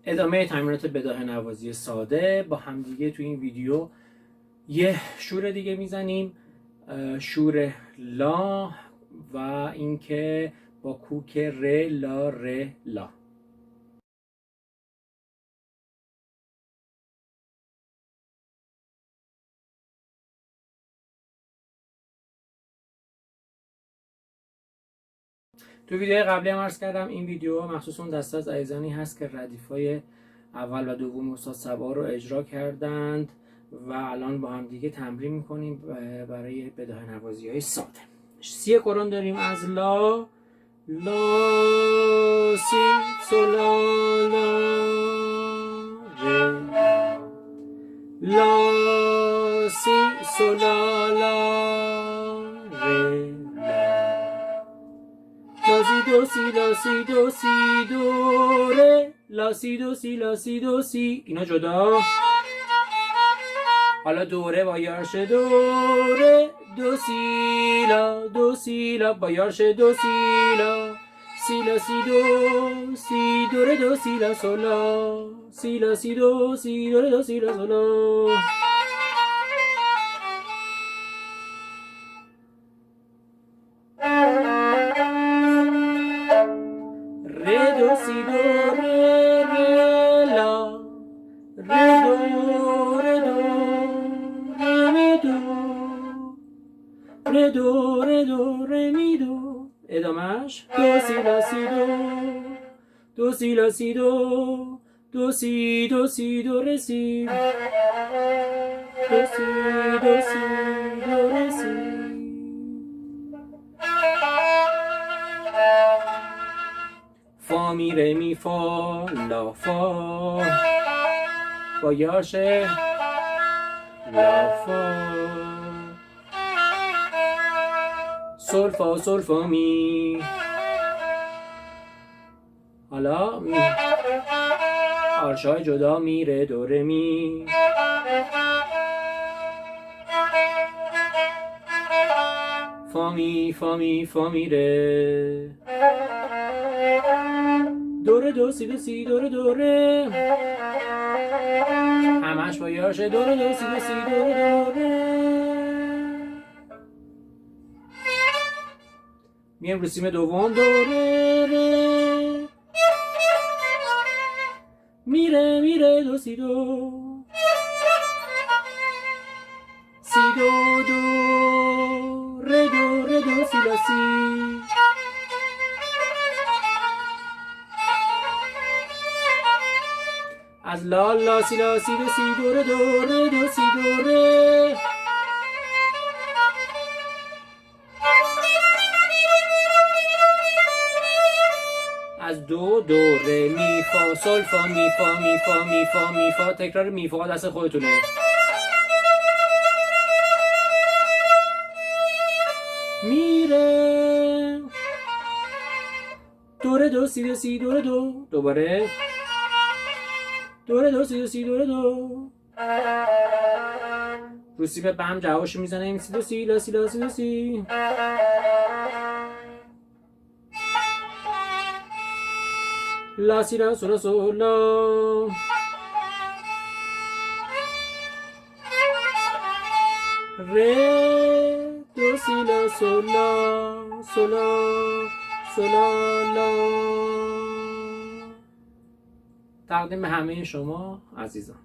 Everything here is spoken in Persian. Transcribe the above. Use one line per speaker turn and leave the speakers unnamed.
ادامه تمرینات بداهه نوازی ساده با همدیگه تو این ویدیو یه شور دیگه میزنیم، شور لا و اینکه با کوک ر لا ر لا. تو ویدیو قبلی هم عرض کردم این ویدیو مخصوص اون دسته از عزیزانی هست که ردیفای اول و دوم استاد صبا رو اجرا کردند و الان با هم دیگه تمرین میکنیم برای بداهه نوازی های ساده. 3 قرون داریم از لا، لا سی سول لا لا ر، لا سی سول لا لا ر، لا سی دو سی لا سی دو سی دو ره، لا سی دو سی لا سی دو سی. اینا جدا. حالا دوره با یارش دوره دو سی لا با یارش دو سی لا سی دو سی دوره دو سی لا سولا سی دو سی دوره دو سی لا سولا. ره دو سی دو ره ره لا ره دو ره دو ره می دو ره دو ره دو ره می دو. ادامهش دو سی لا سی دو دو سی لا سی دو دو سی دو سی دو ره سی دو سی دو سی دو ره سی. فا می ره می فا لا فا با یارش لا فا سول فا می. حالا آرشای جدا می ره دو ره می. فا می فا می فا می ره دوره دو سی دو سی دوره دوره همش با یارش دوره دو سی دو سی دوره دوره. میم رو سیم دوم دوره ره میره دو سی دو سی دو دو ره دو سی لا سی. از لا لا سی لا سی دو سی دوره دوره دو سی دوره. از دو دوره می فا سول فا می فا می فا می فا می فا. تکرار می فا دست خودتونه. میره دوره دو سی دو سی دوره دو. دوباره دوره دو سی دو سی دوره دو. رو سیم بم جوابشو میزنه این سی دو سی لا سی لا سی دو سی. لا سی لا سولا سولا ره دو سی لا سولا سولا لا. تقدیم به همه شما عزیزان.